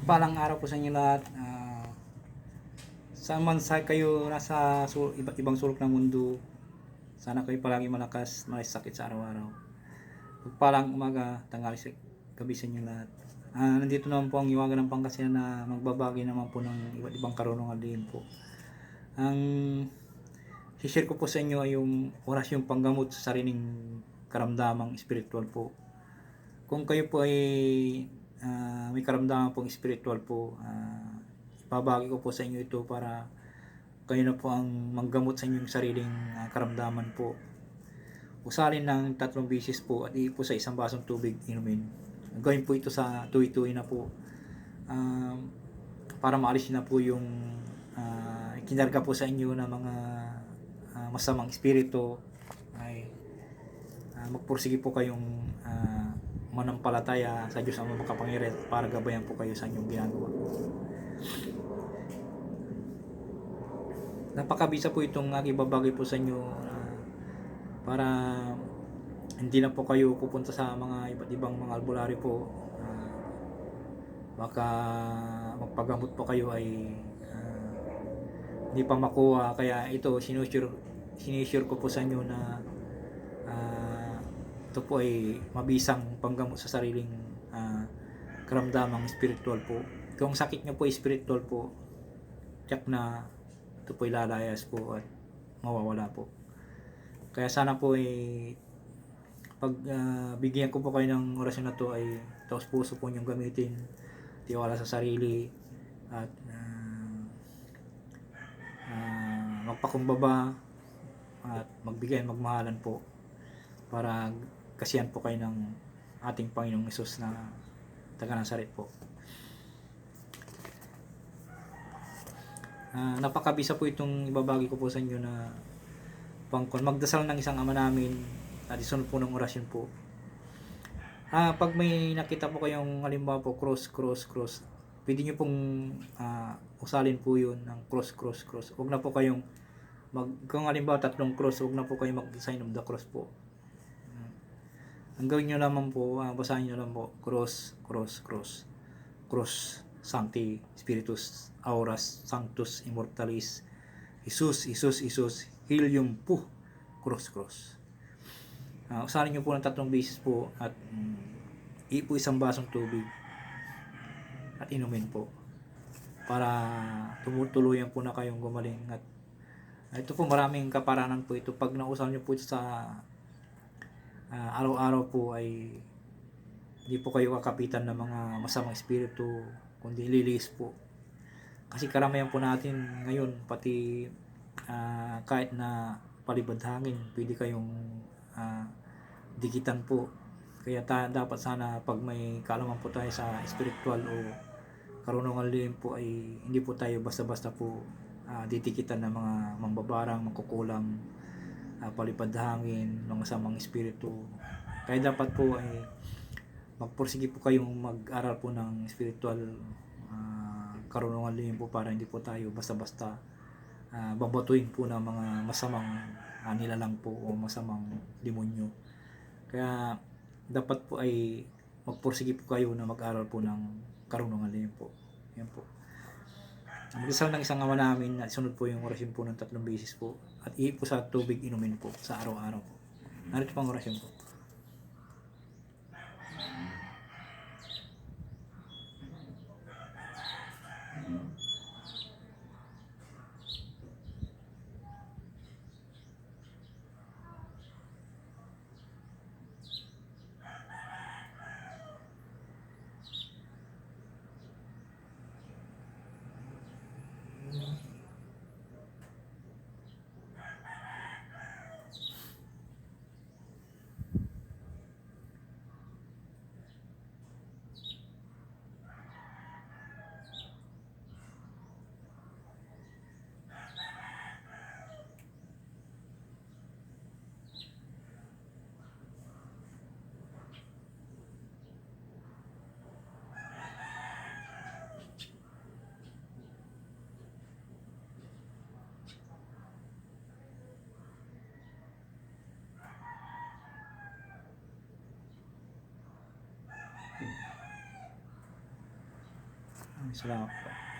Palang araw po sa inyo lahat. Saan man sa kayo nasa iba't ibang sulok ng mundo, sana kayo palagi malakas, may sakit sa araw-araw. Palang umaga, tanghali sa gabi sa inyo lahat. Nandito naman po ang Iwagan ng Pangasinan na magbabagi naman po ng iba't ibang karunungan din po. Ang share ko po sa inyo ay yung orasyong panggamot sa sariling karamdamang spiritual po. Kung kayo po ay may karamdaman pong spiritual po, ibabagi ko po sa inyo ito para kayo na po ang manggamot sa inyong sariling karamdaman po. Usalin ng 3 beses po at ipo sa isang basong tubig inumin. Gawin po ito sa tuwi-tuwi na po, para maalis na po yung ikinarga po sa inyo na mga masamang espiritu. Ay magpursige po kayong manampalataya sa Diyos ang makapangyarihan para gabayan po kayo sa inyong ginagawa. Napakabisa po itong ibabagay po sa inyo para hindi na po kayo pupunta sa mga iba't ibang mga albularyo po. Baka magpagamot po kayo ay hindi pa makuha, kaya ito sinusure ko po sa inyo na ito po ay mabisang panggamot sa sariling karamdamang spiritual po. Kung sakit nyo po ay spiritual po, tiyak na ito po ay lalayas po at mawawala po. Kaya sana po ay pag bigyan ko po kayo ng orasyon na to ay taos puso po nyong gamitin, tiwala sa sarili at magpakumbaba at magbigay magmahalan po para kasiyan po kayo ng ating Panginoong Hesus na taga Nazaret po. Napakabisa po itong ibabagi ko po sa inyo na magdasal ng isang Ama namin at isunod po ng orasyon po. Pag may nakita po kayong halimbawa po cross, pwede nyo pong usalin po yun ng cross. Huwag na po kayong kung halimbawa 3 cross, huwag na po kayong mag-sign of the cross po. Ang gawin nyo lamang po, basahin nyo lang po, cross, Sancti Spiritus Auras Sanctus Immortalis Jesus, Helium po, cross. Usarin nyo po ng 3 beses po at ipo isang basong tubig at inumin po para tumutuluyan po na kayong gumaling. At ito po, maraming kaparanan po ito. Pag nausal nyo po ito sa araw-araw po ay hindi po kayo kakapitan ng mga masamang espiritu, kundi lilis po. Kasi karamihan po natin ngayon, pati kahit na palibad hangin, pwede kayong dikitan po. Kaya dapat sana pag may kaalaman po tayo sa spiritual o karunungan lihim po ay hindi po tayo basta-basta po ditikitan ng mga mambabarang, mangkukulam, palipad hangin, mga samang espiritu. Kaya dapat po ay magpursige po kayong mag-aral po ng spiritual karunungan lihim po para hindi po tayo basta-basta babatuin po ng mga masamang nilalang po o masamang demonyo. Kaya dapat po ay magpursige po kayo na mag-aral po ng karunungan lihim po. Yan po. Magdasal ng isang Ama namin at sunod po yung orasyon po ng 3 beses po at ipo sa tubig inumin po sa araw-araw po. Narito pang orasyon po. Salamat po.